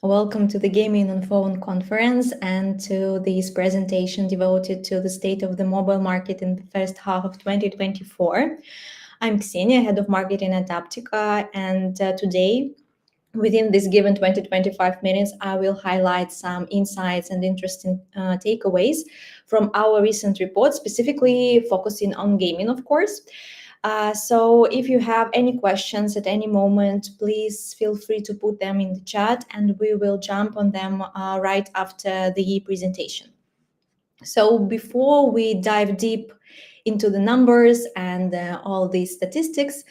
Welcome to the Gaming on Phone conference and to this presentation devoted to the state of the mobile market in the first half of 2024. I'm Ksenia, head of marketing at Apptica, and today, within this given 20-25 minutes, I will highlight some insights and interesting takeaways from our recent report, specifically focusing on gaming, of course. So if you have any questions at any moment, please feel free to put them in the chat and we will jump on them right after the presentation. So before we dive deep into the numbers and all these statistics,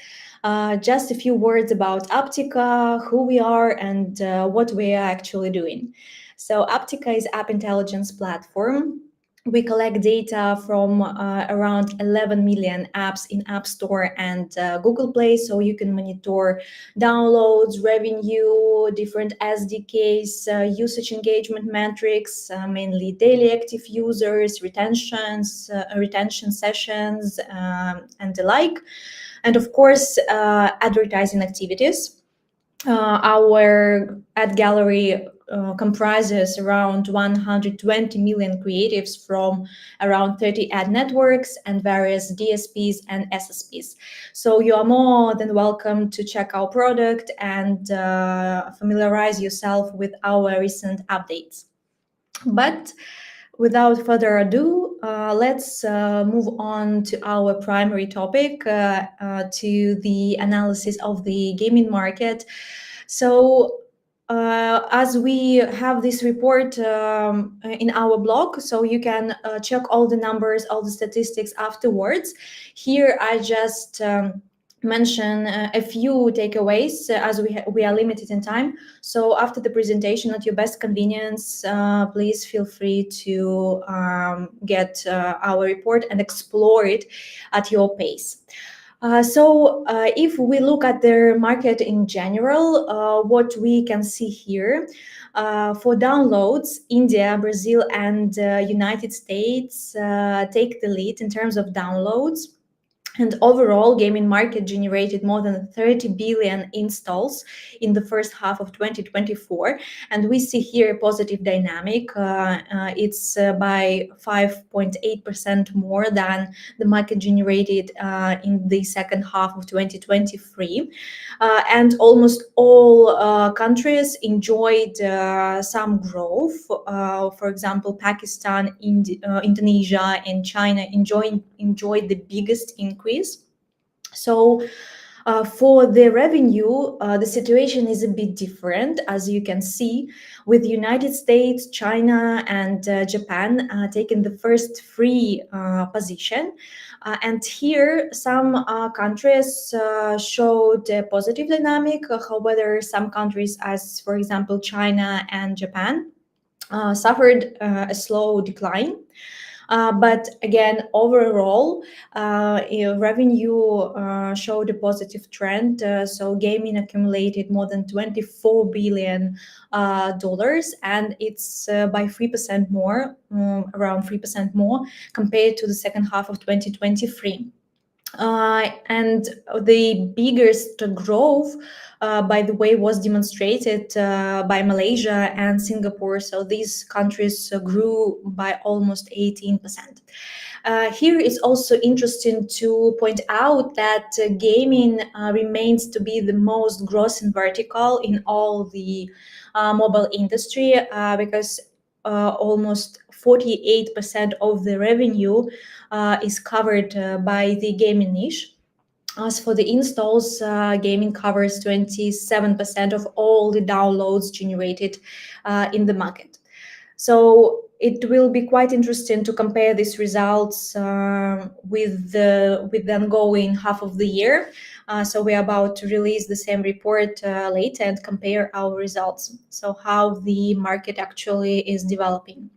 just a few words about Apptica, who we are, and what we are actually doing. So Apptica is app intelligence platform. We collect data from around 11 million apps in App Store and Google Play, so you can monitor downloads, revenue, different SDKs, usage engagement metrics, mainly daily active users, retention sessions, and the like. And of course, advertising activities. Our ad gallery comprises around 120 million creatives from around 30 ad networks and various DSPs and SSPs. So you are more than welcome to check our product and familiarize yourself with our recent updates. But without further ado, let's move on to our primary topic, to the analysis of the gaming market. So as we have this report in our blog, so you can check all the numbers, all the statistics afterwards. Here I just mention a few takeaways as we are limited in time. So after the presentation, at your best convenience, please feel free to get our report and explore it at your pace. So if we look at the market in general, what we can see here, for downloads, India, Brazil, and United States take the lead in terms of downloads. And overall, gaming market generated more than 30 billion installs in the first half of 2024. And we see here a positive dynamic. It's by 5.8% more than the market generated in the second half of 2023. And almost all countries enjoyed some growth. For example, Pakistan, Indonesia, and China enjoyed the biggest increase. So for the revenue, the situation is a bit different, as you can see, with United States, China, and Japan taking the first three position. And here, some countries showed a positive dynamic. However, some countries, as for example, China and Japan, suffered a slow decline. But again, overall, revenue showed a positive trend. So gaming accumulated more than $24 billion, and it's by 3% more, around 3% more compared to the second half of 2023. And the biggest growth, by the way, was demonstrated by Malaysia and Singapore. So these countries grew by almost 18%. Here it's also interesting to point out that gaming remains to be the most grossing vertical in all the mobile industry, because almost 48% of the revenue is covered by the gaming niche. As for the installs, gaming covers 27% of all the downloads generated in the market. So it will be quite interesting to compare these results with the ongoing half of the year. So we are about to release the same report later and compare our results. So how the market actually is developing.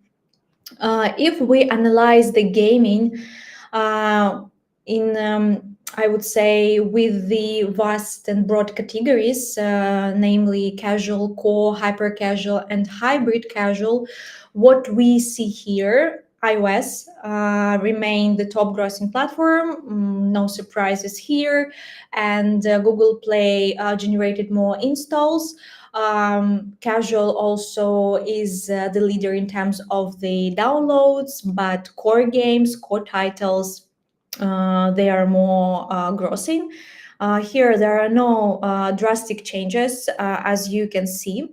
If we analyze the gaming I would say with the vast and broad categories, namely casual, core, hyper casual, and hybrid casual, what we see here, iOS remained the top grossing platform, no surprises here, and Google Play generated more installs. Casual also is the leader in terms of the downloads, but core games, core titles, they are more grossing. Here there are no drastic changes, as you can see.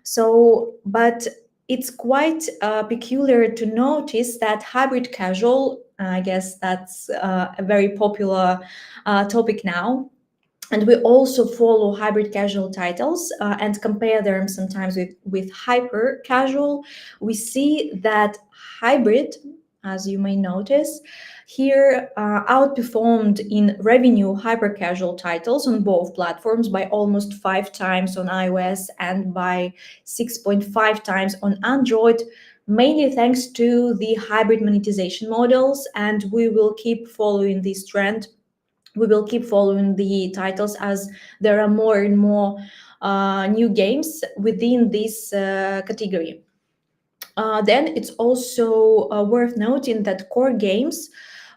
So, but it's quite peculiar to notice that hybrid casual, I guess that's a very popular topic now. And we also follow hybrid casual titles and compare them sometimes with hyper casual. We see that hybrid, as you may notice, here outperformed in revenue hyper casual titles on both platforms by almost 5 times on iOS and by 6.5 times on Android, mainly thanks to the hybrid monetization models. And we will keep following this trend. We will keep following the titles as there are more and more new games within this category. Then it's also worth noting that core games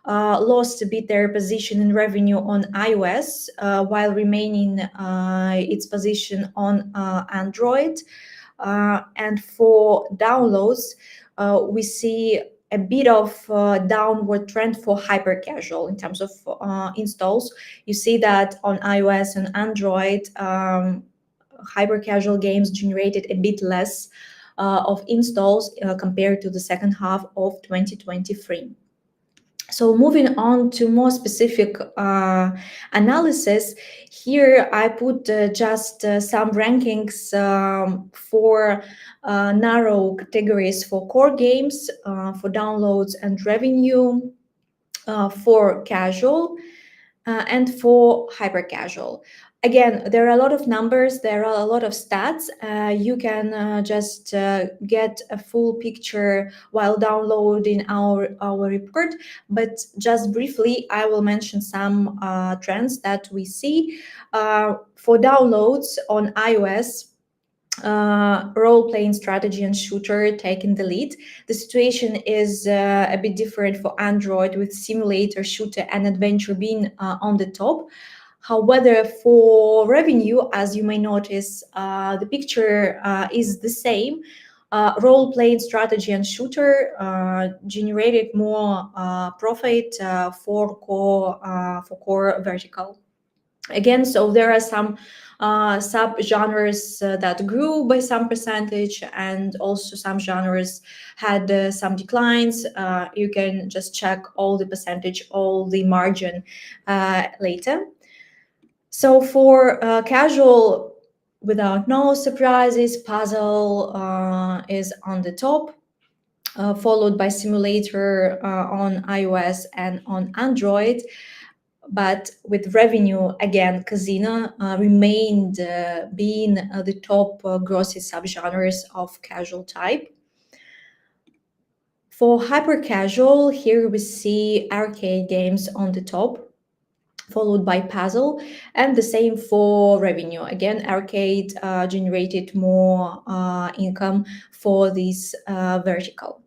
lost a bit their position in revenue on iOS while remaining its position on Android. And for downloads, we see a bit of downward trend for hyper casual in terms of installs. You see that on iOS and Android, hyper casual games generated a bit less of installs compared to the second half of 2023. So moving on to more specific analysis, here I put just some rankings for narrow categories for core games, for downloads and revenue, for casual, and for hyper casual. Again, there are a lot of numbers, there are a lot of stats. You can just get a full picture while downloading our report. But just briefly, I will mention some trends that we see. For downloads on iOS, role-playing strategy and shooter taking the lead. The situation is a bit different for Android, with simulator, shooter, and adventure being on the top. However, for revenue, as you may notice, the picture is the same. Role-playing strategy and shooter generated more profit for core vertical. Again, so there are some sub-genres that grew by some percentage, and also some genres had some declines. You can just check all the percentage, all the margin later. So for casual, without no surprises, puzzle is on the top, followed by simulator on iOS and on Android. But with revenue, again, casino remained being the top grossing subgenres of casual type. For hyper casual, here we see arcade games on the top, followed by puzzle, and the same for revenue. Again, arcade generated more income for this vertical.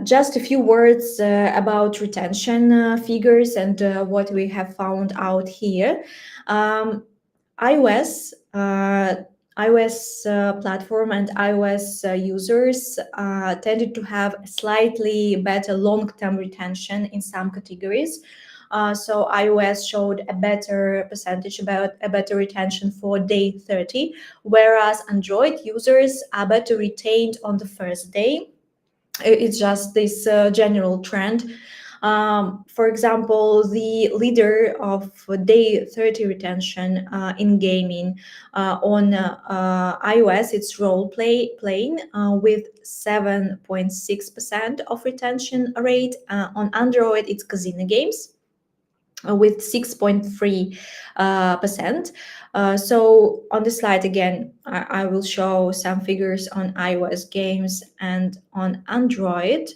Just a few words about retention figures and what we have found out here. iOS platform and iOS users tended to have slightly better long-term retention in some categories. So iOS showed a better percentage, about a better retention for day 30, whereas Android users are better retained on the first day. It's just this general trend. For example, the leader of day 30 retention in gaming on iOS, it's role-playing with 7.6% of retention rate. On Android, it's casino games with 6.3%. So on the slide again, I will show some figures on iOS games and on Android.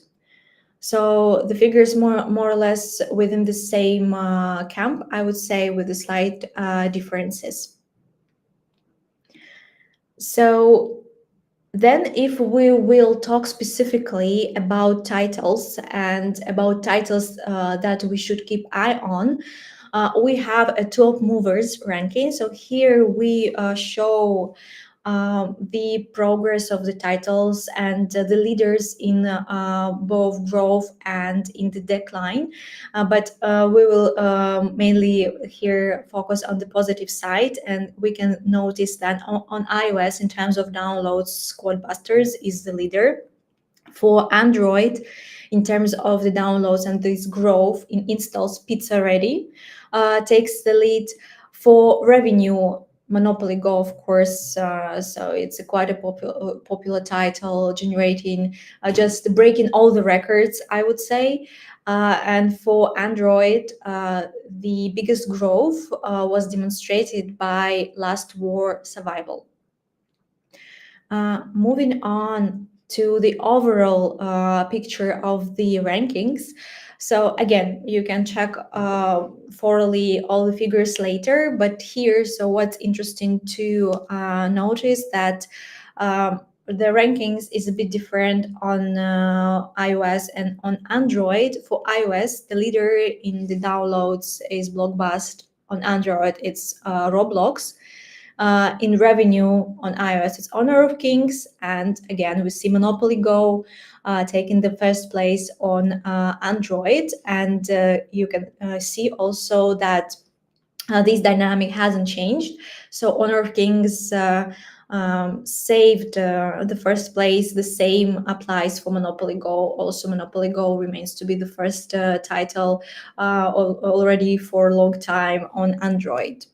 So the figures more or less within the same camp, I would say, with the slight differences. So then if we will talk specifically about titles and about titles that we should keep eye on, we have a top movers ranking. So here we show the progress of the titles and the leaders in both growth and in the decline. But we will mainly here focus on the positive side, and we can notice that on iOS, in terms of downloads, Squadbusters is the leader. For Android, in terms of the downloads and this growth in installs, Pizza Ready takes the lead. For revenue, Monopoly Go, of course, so it's quite a popular title, generating just breaking all the records, I would say. And for Android, the biggest growth was demonstrated by Last War Survival. Moving on to the overall picture of the rankings. So again, you can check thoroughly all the figures later, but here, so what's interesting to notice that the rankings is a bit different on iOS and on Android. For iOS, the leader in the downloads is Blockbust. On Android, it's Roblox. In revenue on iOS, it's Honor of Kings, and again we see Monopoly Go taking the first place on Android, and you can see also that this dynamic hasn't changed. So Honor of Kings saved the first place. The same applies for Monopoly Go. Also, Monopoly Go remains to be the first title already for a long time on Android.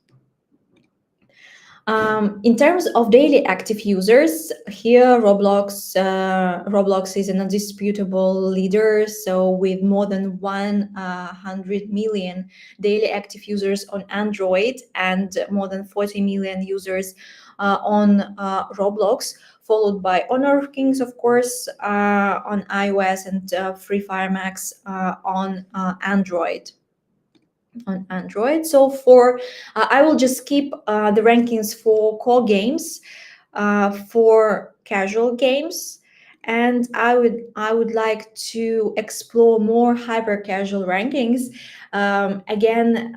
In terms of daily active users, here Roblox is an undisputable leader. So with more than 100 million daily active users on Android and more than 40 million users on Roblox, followed by Honor of Kings, of course, on iOS, and Free Fire Max on Android. So for I will just keep the rankings for core games, for casual games, and I would like to explore more hyper casual rankings. Again,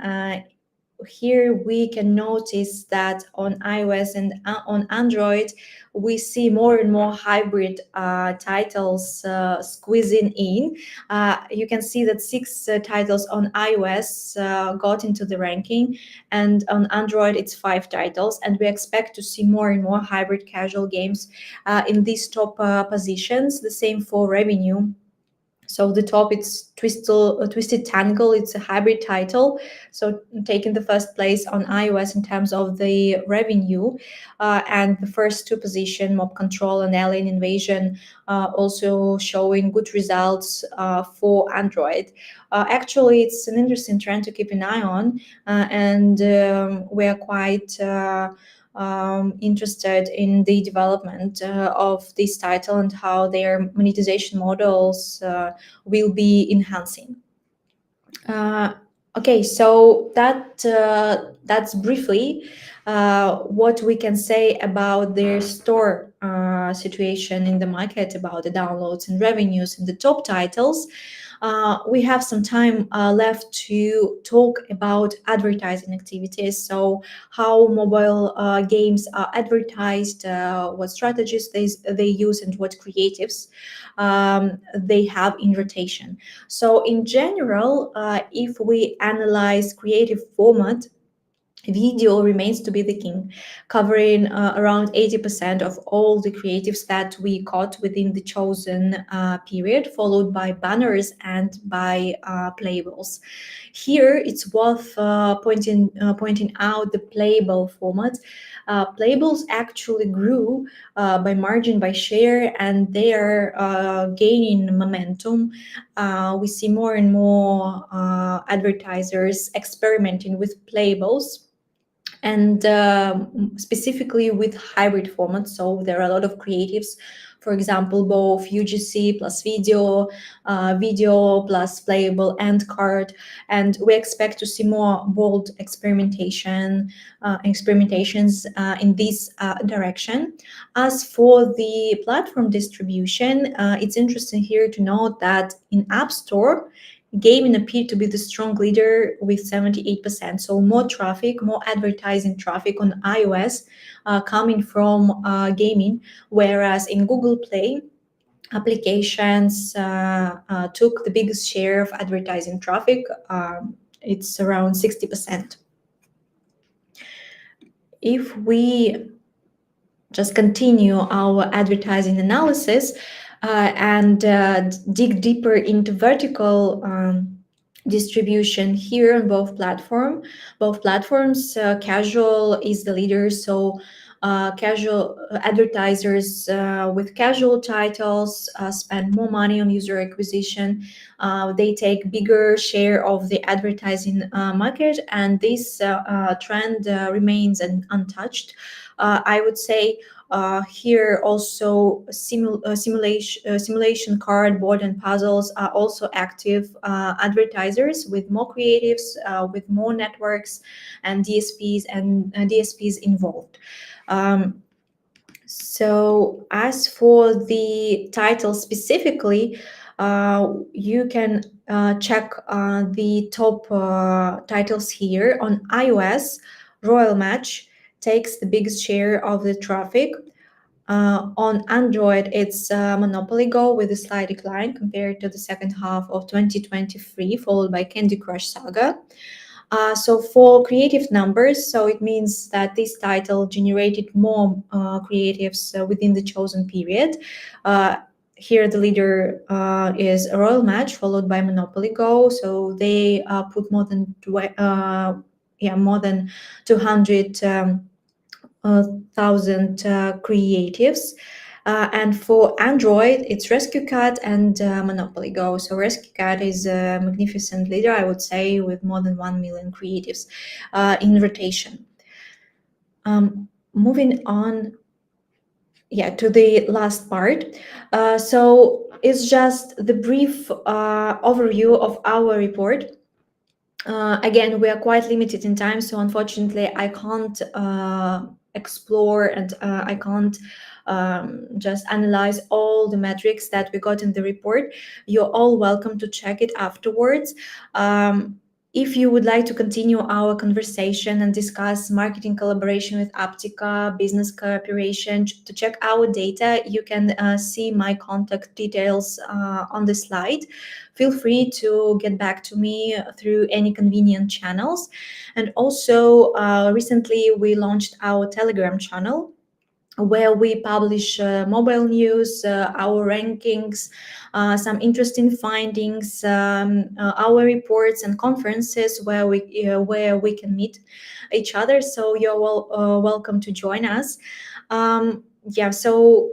here we can notice that on iOS and on Android, we see more and more hybrid titles squeezing in. You can see that 6 titles on iOS got into the ranking, and on Android it's 5 titles, and we expect to see more and more hybrid casual games in these top positions. The same for revenue. So the top, it's Twisted Tangle. It's a hybrid title, so taking the first place on iOS in terms of the revenue, and the first 2 position, Mob Control and Alien Invasion, also showing good results for Android. Actually, it's an interesting trend to keep an eye on, and we are quite interested in the development of this title and how their monetization models will be enhancing. Okay, so that's briefly what we can say about their store situation in the market, about the downloads and revenues and the top titles. We have some time left to talk about advertising activities. So how mobile games are advertised, what strategies they use, and what creatives they have in rotation. So in general, if we analyze creative format, video remains to be the king, covering around 80% of all the creatives that we caught within the chosen period, followed by banners and by playables. Here, it's worth pointing out the playable format. Playables actually grew by margin, by share, and they are gaining momentum. We see more and more advertisers experimenting with playables, and specifically with hybrid formats. So there are a lot of creatives, for example, both UGC plus video, video plus playable end card, and we expect to see more bold experimentations in this direction. As for the platform distribution, it's interesting here to note that in App Store, gaming appeared to be the strong leader with 78%. So more traffic, more advertising traffic on iOS coming from gaming, whereas in Google Play, applications took the biggest share of advertising traffic. It's around 60%. If we just continue our advertising analysis and dig deeper into vertical distribution here on both platforms, casual is the leader. So casual advertisers with casual titles spend more money on user acquisition. They take bigger share of the advertising market, and this trend remains untouched. I would say here also simulation, cardboard, and puzzles are also active advertisers with more creatives, with more networks and DSPs involved. So as for the title specifically, you can check the top titles here. On iOS, Royal Match takes the biggest share of the traffic. On Android, it's Monopoly Go with a slight decline compared to the second half of 2023, followed by Candy Crush Saga. So for creative numbers, so it means that this title generated more creatives within the chosen period. Here the leader is a Royal Match, followed by Monopoly Go. So they put more than 200 thousand creatives. And for Android, it's Rescue Cat and Monopoly Go. So Rescue Cat is a magnificent leader, I would say, with more than 1 million creatives in rotation. Moving on, to the last part. So it's just the brief overview of our report. Again, we are quite limited in time, so unfortunately I can't explore and I can't just analyze all the metrics that we got in the report. You're all welcome to check it afterwards. If you would like to continue our conversation and discuss marketing collaboration with Apptica, business cooperation, to check our data, you can see my contact details on the slide. Feel free to get back to me through any convenient channels. And also, recently we launched our Telegram channel, where we publish mobile news, our rankings, some interesting findings, our reports and conferences where we can meet each other. So you're welcome to join us. So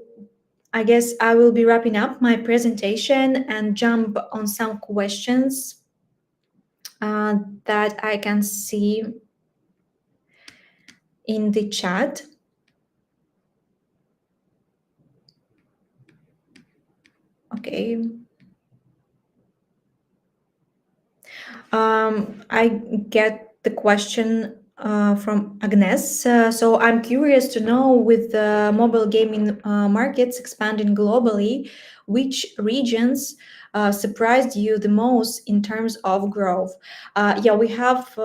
I guess I will be wrapping up my presentation and jump on some questions that I can see in the chat. Okay. I get the question from Agnes. So I'm curious to know, with the mobile gaming markets expanding globally, which regions surprised you the most in terms of growth? We have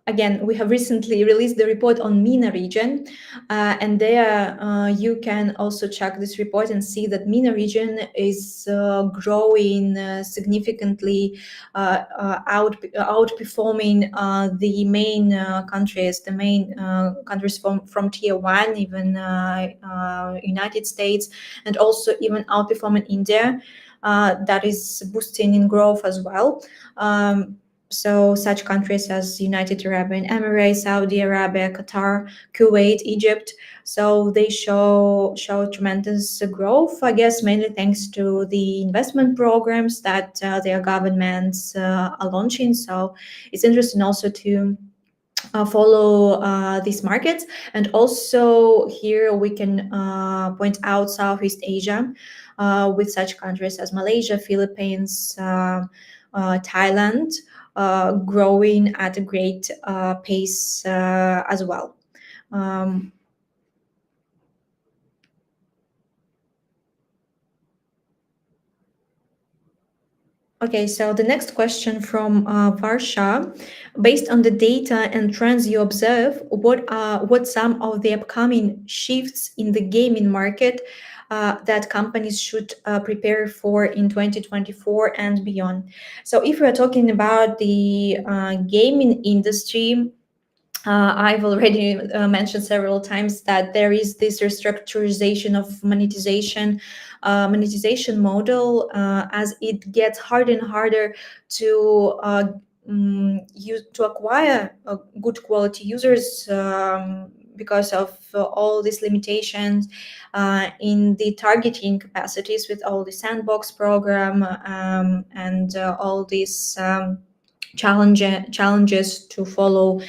again, we have recently released the report on MENA region, and there you can also check this report and see that MENA region is growing significantly, outperforming the main countries, from Tier 1, even United States, and also even outperforming India. That is boosting in growth as well. So such countries as United Arab Emirates, Saudi Arabia, Qatar, Kuwait, Egypt. So they show tremendous growth, I guess, mainly thanks to the investment programs that their governments are launching. So it's interesting also to follow these markets. And also here we can point out Southeast Asia with such countries as Malaysia, Philippines, Thailand, growing at a great pace as well. Okay, so the next question from Varsha. Based on the data and trends you observe, what some of the upcoming shifts in the gaming market that companies should prepare for in 2024 and beyond? So if we are talking about the gaming industry, I've already mentioned several times that there is this restructurization of monetization model as it gets harder and harder to to acquire good quality users because of all these limitations in the targeting capacities with all the sandbox program and all these challenges to follow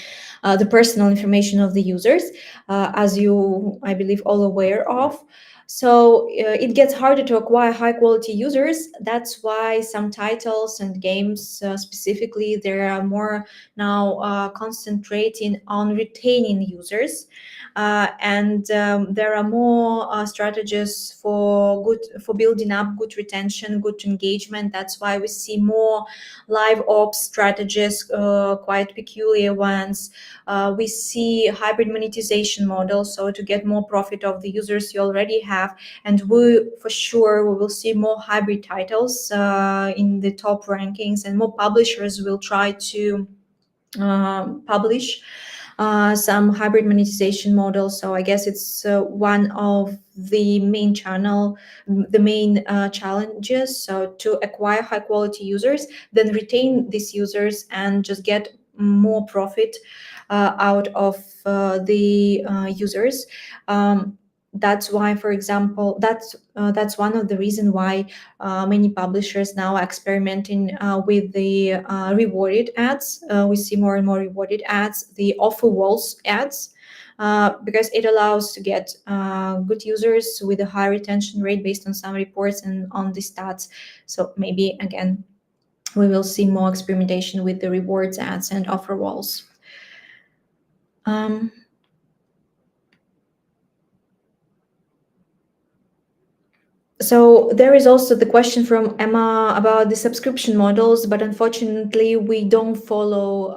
the personal information of the users, as you, I believe, all aware of. So it gets harder to acquire high quality users. That's why some titles and games specifically, they are more now concentrating on retaining users. And there are more strategies for building up good retention, good engagement. That's why we see more live ops strategies, quite peculiar ones. We see hybrid monetization models, so to get more profit of the users you already have. And we will see more hybrid titles in the top rankings, and more publishers will try to publish some hybrid monetization models. So I guess it's one of the main challenges. So to acquire high quality users, then retain these users and just get more profit out of the users. That's why, for example, that's one of the reasons why many publishers now are experimenting with the rewarded ads. We see more and more rewarded ads, the offer walls ads, because it allows to get good users with a high retention rate based on some reports and on the stats. So maybe again, we will see more experimentation with the rewards ads and offer walls. So there is also the question from Emma about the subscription models, but unfortunately we don't follow.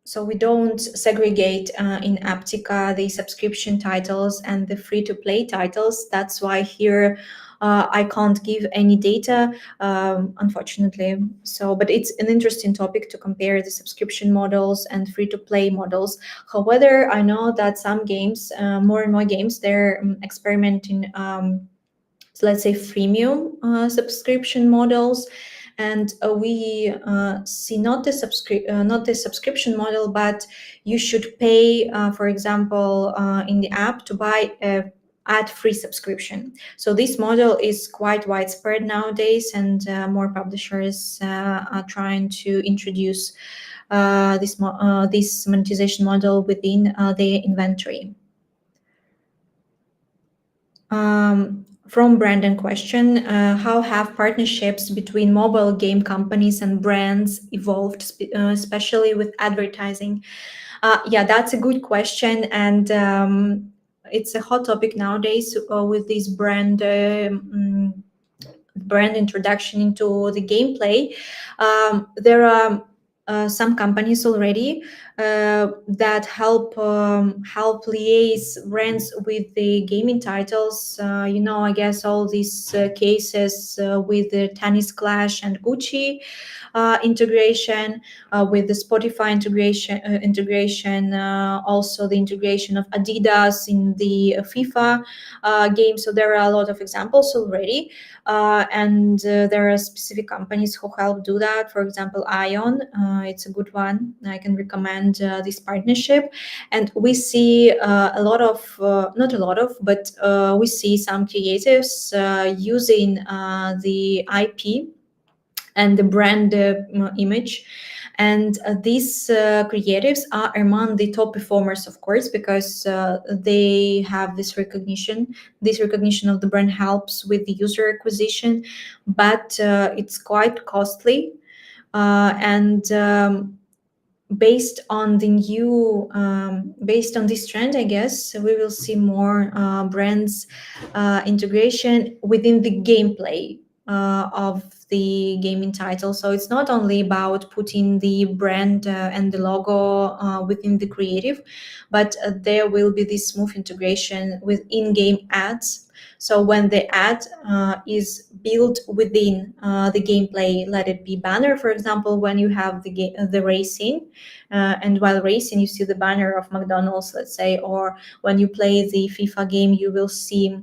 So we don't segregate in Apptica the subscription titles and the free-to-play titles. That's why here I can't give any data, unfortunately. So, but it's an interesting topic to compare the subscription models and free-to-play models. However, I know that some games, more and more games, they're experimenting. So let's say freemium subscription models, and we see not the subscription model, but you should pay, for example, in the app to buy a ad-free subscription. So this model is quite widespread nowadays, and more publishers are trying to introduce this monetization model within their inventory. From Brandon question, how have partnerships between mobile game companies and brands evolved, especially with advertising? Yeah, that's a good question, and it's a hot topic nowadays with this brand introduction into the gameplay. There are some companies already that help liaise brands with the gaming titles. I guess all these cases with the Tennis Clash and Gucci integration, with the Spotify integration, also the integration of Adidas in the FIFA game. So there are a lot of examples already. And there are specific companies who help do that. For example, Ion, it's a good one. I can recommend this partnership. And we see a lot of, not a lot of, but we see some creatives using the IP and the brand image. And these creatives are among the top performers, of course, because they have this recognition. This recognition of the brand helps with the user acquisition, but it's quite costly. Based on this trend, I guess we will see more brands integration within the gameplay of the gaming title. So it's not only about putting the brand and the logo within the creative, but there will be this smooth integration with in-game ads. So when the ad is built within the gameplay, let it be banner, for example, when you have the racing, and while racing, you see the banner of McDonald's, let's say, or when you play the FIFA game, you will see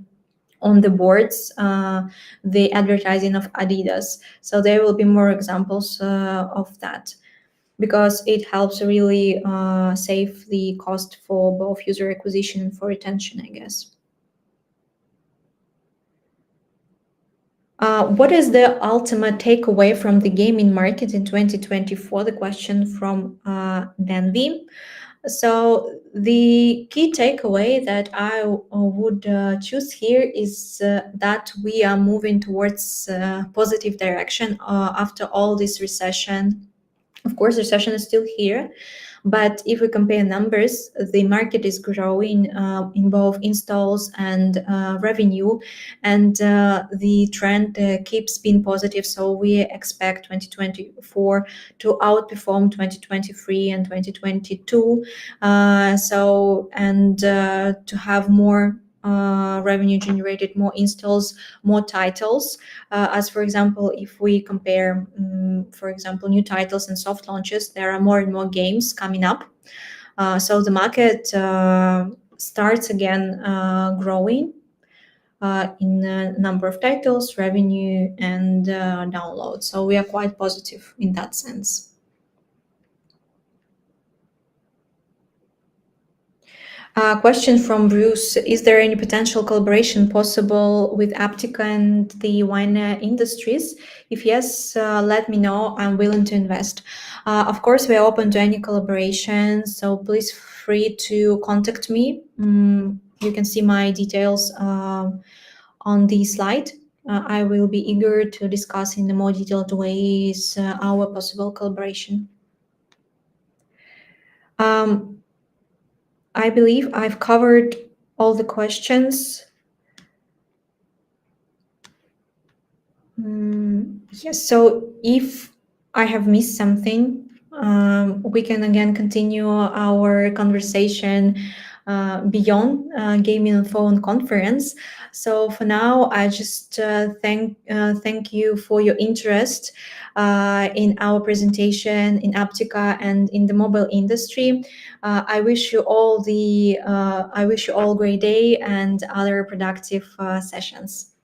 on the boards the advertising of Adidas. So there will be more examples of that, because it helps really save the cost for both user acquisition and for retention, I guess. What is the ultimate takeaway from the gaming market in 2024? The question from Danvi. So the key takeaway that I would choose here is that we are moving towards positive direction after all this recession. Of course, recession is still here, but if we compare numbers, the market is growing in both installs and revenue, and the trend keeps being positive. So we expect 2024 to outperform 2023 and 2022. To have more revenue generated, more installs, more titles. As for example, if we compare, for example, new titles and soft launches, there are more and more games coming up. So the market starts again growing in number of titles, revenue, and downloads. So we are quite positive in that sense. Question from Bruce: is there any potential collaboration possible with Apptica and the wine industries? If yes, let me know. I'm willing to invest. Of course, we are open to any collaboration, so please free to contact me. You can see my details on the slide. I will be eager to discuss in the more detailed ways our possible collaboration. I believe I've covered all the questions. Yes, so if I have missed something, we can again continue our conversation beyond gaming and phone conference. So for now, I just thank you for your interest in our presentation in Apptica and in the mobile industry. I wish you all great day and other productive sessions.